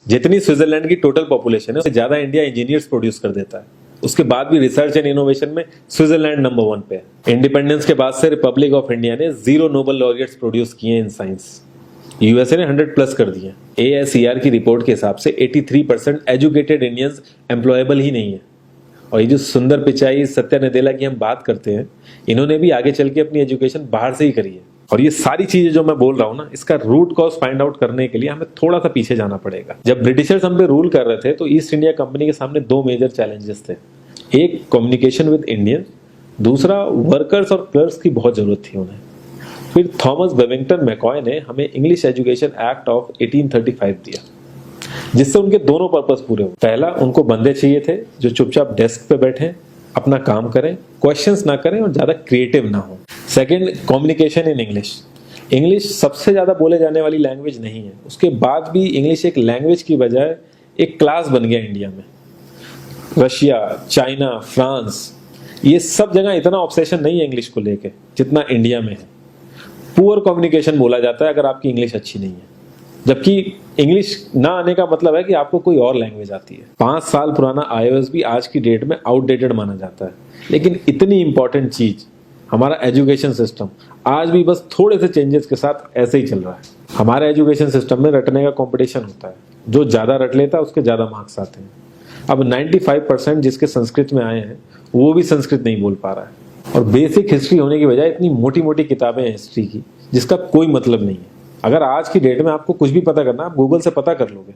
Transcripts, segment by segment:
जितनी स्विट्जरलैंड की total population है उससे ज्यादा इंडिया इंजीनियर्स प्रोड्यूस कर देता है। उसके बाद भी रिसर्च एंड इनोवेशन में स्विट्जरलैंड नंबर 1 पे है। इंडिपेंडेंस के बाद से रिपब्लिक ऑफ इंडिया ने 0 नोबेल लॉरियट्स प्रोड्यूस किए इन साइंस। यूएसए ने 100+ कर दिए। ASER की रिपोर्ट के हिसाब से 83% एजुकेटेड इंडियंस एम्प्लॉयबल ही नहीं है। और ये जो सुंदर पिचाई सत्या नदेला की हम बात करते हैं, इन्होंने भी आगे चल के अपनी एजुकेशन बाहर से ही करी है। और ये सारी चीजें जो मैं बोल रहा हूँ ना, इसका रूट कॉज फाइंड आउट करने के लिए हमें थोड़ा सा पीछे जाना पड़ेगा। जब ब्रिटिशर्स हम पे रूल कर रहे थे तो ईस्ट इंडिया कंपनी के सामने 2 मेजर चैलेंजेस थे। एक कम्युनिकेशन विद इंडियन, दूसरा वर्कर्स और क्लर्क्स की बहुत जरूरत थी उन्हें। फिर थॉमस बेविंगटन मैकॉय ने हमें इंग्लिश एजुकेशन एक्ट ऑफ 1835 दिया, जिससे उनके दोनों पर्पस पूरे हुए। पहला, उनको बंदे चाहिए थे जो चुपचाप डेस्क पे बैठे अपना काम करें, क्वेश्चंस ना करें और ज्यादा क्रिएटिव ना हो। Second, communication in English. English सबसे ज्यादा बोले जाने वाली लैंग्वेज नहीं है, उसके बाद भी इंग्लिश एक लैंग्वेज की बजाय एक क्लास बन गया इंडिया में। रशिया, चाइना, फ्रांस, ये सब जगह इतना ऑब्सेशन नहीं है इंग्लिश को लेके जितना इंडिया में है। पुअर कम्युनिकेशन बोला जाता है अगर आपकी इंग्लिश अच्छी नहीं है, जबकि इंग्लिश ना आने का मतलब है कि आपको कोई और लैंग्वेज आती है। 5 साल पुराना iOS भी आज की डेट में आउटडेटेड माना जाता है। लेकिन इतनी इंपॉर्टेंट चीज हमारा एजुकेशन सिस्टम आज भी बस थोड़े से चेंजेस के साथ ऐसे ही चल रहा है। हमारे एजुकेशन सिस्टम में रटने का कंपटीशन होता है, जो ज्यादा रट लेता है उसके ज्यादा मार्क्स आते हैं। अब 95% जिसके संस्कृत में आए हैं वो भी संस्कृत नहीं बोल पा रहा है। और बेसिक हिस्ट्री होने की बजाय इतनी मोटी मोटी किताबें हैं हिस्ट्री की जिसका कोई मतलब नहीं है। अगर आज की डेट में आपको कुछ भी पता करना, आप गूगल से पता कर लोगे,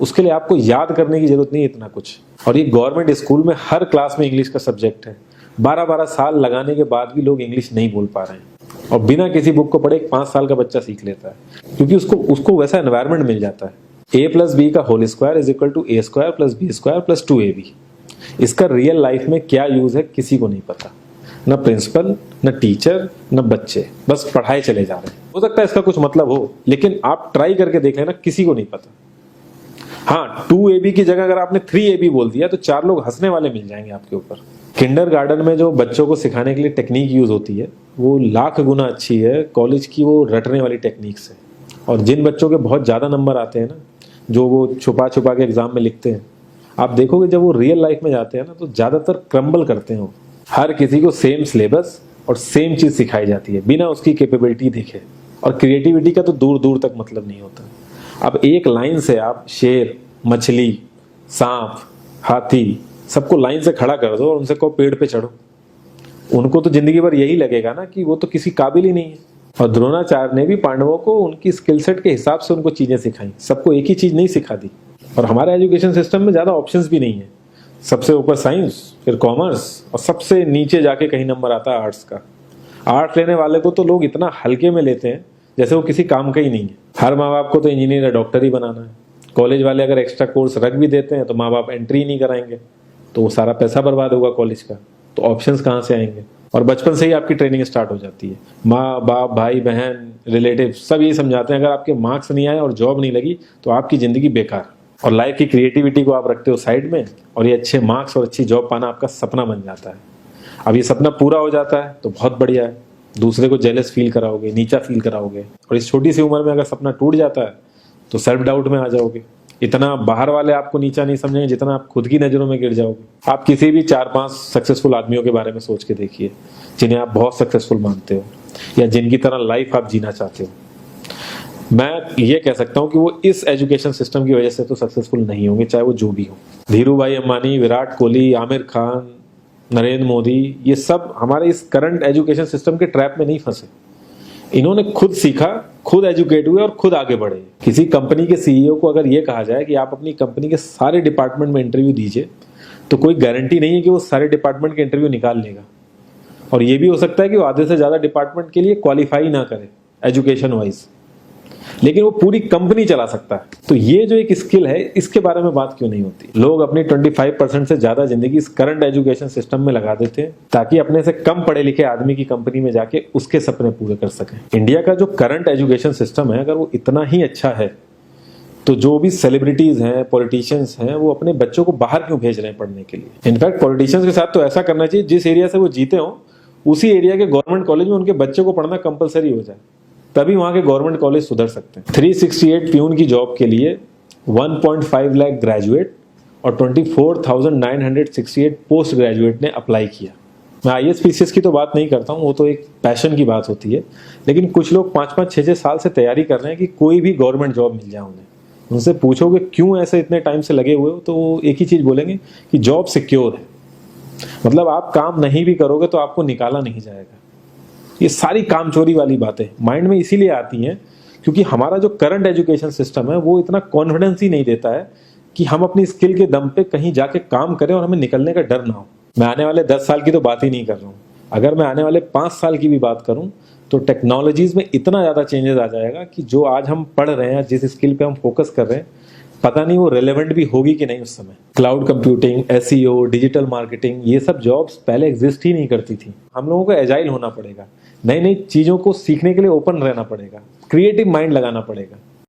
उसके लिए आपको याद करने की जरूरत नहीं है इतना कुछ। और ये गवर्नमेंट स्कूल में हर क्लास में इंग्लिश का सब्जेक्ट है। 12-12 साल लगाने के बाद भी लोग इंग्लिश नहीं बोल पा रहे हैं। और बिना किसी बुक को पढ़े 5 साल का बच्चा सीख लेता है, क्योंकि उसको वैसा एनवायरमेंट मिल जाता है। A+B का whole square is equal to A² + B² + 2AB। इसका रियल लाइफ में क्या यूज है किसी को नहीं पता, न प्रिंसिपल, न टीचर, न बच्चे, बस पढ़ाई चले जा रहे हैं। हो सकता है इसका कुछ मतलब हो, लेकिन आप ट्राई करके देख लेना, किसी को नहीं पता। हाँ, 2AB की जगह अगर आपने 3AB बोल दिया तो 4 लोग हंसने वाले मिल जाएंगे आपके ऊपर। किंडरगार्टन में जो बच्चों को सिखाने के लिए टेक्निक यूज होती है वो लाख गुना अच्छी है कॉलेज की वो रटने वाली टेक्निक से। और जिन बच्चों के बहुत ज्यादा नंबर आते हैं ना, जो वो छुपा छुपा के एग्जाम में लिखते हैं, आप देखोगे जब वो रियल लाइफ में जाते हैं ना तो ज्यादातर क्रम्बल करते हैं। हर किसी को सेम सिलेबस और सेम चीज सिखाई जाती है बिना उसकी कैपेबिलिटी दिखे। और क्रिएटिविटी का तो दूर दूर तक मतलब नहीं होता। अब एक लाइन से आप शेर, मछली, सांप, हाथी सबको लाइन से खड़ा कर दो और उनसे कहो पेड़ पे चढ़ो, उनको तो जिंदगी भर यही लगेगा ना कि वो तो किसी काबिल ही नहीं है। और द्रोणाचार्य ने भी पांडवों को उनकी स्किल सेट के हिसाब से उनको चीजें सिखाई, सबको एक ही चीज नहीं सिखा दी। और हमारे एजुकेशन सिस्टम में ज्यादा ऑप्शंस भी नहीं है। सबसे ऊपर साइंस, फिर कॉमर्स, और सबसे नीचे जाके कहीं नंबर आता है आर्ट्स का। आर्ट्स लेने वाले को तो लोग इतना हल्के में लेते हैं जैसे वो किसी काम का ही नहीं है। हर माँ बाप को तो इंजीनियर या डॉक्टर ही बनाना है। कॉलेज वाले अगर एक्स्ट्रा कोर्स रख भी देते हैं तो माँ बाप एंट्री नहीं कराएंगे, तो वो सारा पैसा बर्बाद होगा कॉलेज का। तो ऑप्शंस कहाँ से आएंगे? और बचपन से ही आपकी ट्रेनिंग स्टार्ट हो जाती है। माँ बाप, भाई बहन, रिलेटिव सब ये समझाते हैं अगर आपके मार्क्स नहीं आए और जॉब नहीं लगी तो आपकी जिंदगी बेकार। और लाइफ की क्रिएटिविटी को आप रखते हो साइड में, और ये अच्छे मार्क्स और अच्छी जॉब पाना आपका सपना बन जाता है। अब ये सपना पूरा हो जाता है तो बहुत बढ़िया है, दूसरे को जेलस फील कराओगे, नीचा फील कराओगे। और इस छोटी सी उम्र में अगर सपना टूट जाता है तो सेल्फ डाउट में आ जाओगे। इतना बाहर वाले आपको नीचा नहीं समझेंगे जितना आप खुद की नजरों में गिर जाओगे। आप किसी भी 4-5 सक्सेसफुल आदमियों के बारे में सोच के देखिए जिन्हें आप बहुत सक्सेसफुल मानते हो या जिनकी तरह लाइफ आप जीना चाहते हो। मैं ये कह सकता हूं कि वो इस एजुकेशन सिस्टम की वजह से तो सक्सेसफुल नहीं होंगे, चाहे वो जो भी हो। धीरू भाई अंबानी, विराट कोहली, आमिर खान, नरेंद्र मोदी, ये सब हमारे इस करंट एजुकेशन सिस्टम के ट्रैप में नहीं फंसे। इन्होंने खुद सीखा, खुद एजुकेट हुए और खुद आगे बढ़े। किसी कंपनी के सीईओ को अगर ये कहा जाए कि आप अपनी कंपनी के सारे डिपार्टमेंट में इंटरव्यू दीजिए, तो कोई गारंटी नहीं है कि वो सारे डिपार्टमेंट के इंटरव्यू निकाल लेगा। और ये भी हो सकता है कि वो आधे से ज्यादा डिपार्टमेंट के लिए क्वालिफाई ना करे एजुकेशन वाइज, लेकिन वो पूरी कंपनी चला सकता है। तो ये जो एक स्किल है, इसके बारे में बात क्यों नहीं होती? लोग अपनी 25% से ज्यादा जिंदगी इस करंट एजुकेशन सिस्टम में लगा देते हैं ताकि अपने से कम पढ़े लिखे आदमी की कंपनी में जाके उसके सपने पूरे कर सकें। इंडिया का जो करंट एजुकेशन सिस्टम है, अगर वो इतना ही अच्छा है तो जो भी सेलिब्रिटीज हैं, पॉलिटिशियंस हैं, वो अपने बच्चों को बाहर क्यों भेज रहे हैं पढ़ने के लिए? इनफैक्ट पॉलिटिशियंस के साथ तो ऐसा करना चाहिए, जिस एरिया से वो जीते हो उसी एरिया के गवर्नमेंट कॉलेज में उनके बच्चे को पढ़ना कंपलसरी हो जाए, तभी वहां के गवर्नमेंट कॉलेज सुधर सकते हैं। 368 प्यून की जॉब के लिए 1.5 लाख ग्रेजुएट और 24,968 पोस्ट ग्रेजुएट ने अप्लाई किया। मैं IAS PCS की तो बात नहीं करता हूँ, वो तो एक पैशन की बात होती है, लेकिन कुछ लोग 5-5, 6-6 साल से तैयारी कर रहे हैं कि कोई भी गवर्नमेंट जॉब मिल जाए उन्हें। उनसे पूछोगे क्यों ऐसे इतने टाइम से लगे हुए हो, तो वो एक ही चीज़ बोलेंगे कि जॉब सिक्योर है। मतलब आप काम नहीं भी करोगे तो आपको निकाला नहीं जाएगा। ये सारी कामचोरी वाली बातें माइंड में इसीलिए आती हैं क्योंकि हमारा जो करंट एजुकेशन सिस्टम है वो इतना कॉन्फिडेंस ही नहीं देता है कि हम अपनी स्किल के दम पे कहीं जाके काम करें और हमें निकलने का डर ना हो। मैं आने वाले 10 साल की तो बात ही नहीं कर रहा हूँ, अगर मैं आने वाले 5 साल की भी बात करूँ तो टेक्नोलॉजीज में इतना ज़्यादा चेंजेस आ जाएगा कि जो आज हम पढ़ रहे हैं, जिस स्किल पे हम फोकस कर रहे हैं, पता नहीं वो रेलेवेंट भी होगी कि नहीं उस समय। Cloud computing, SEO, digital marketing, ये सब जॉब्स पहले एग्जिस्ट ही नहीं करती थी। हम लोगों को एजाइल होना पड़ेगा, नई नई चीज़ों को सीखने के लिए ओपन रहना पड़ेगा, क्रिएटिव माइंड लगाना पड़ेगा।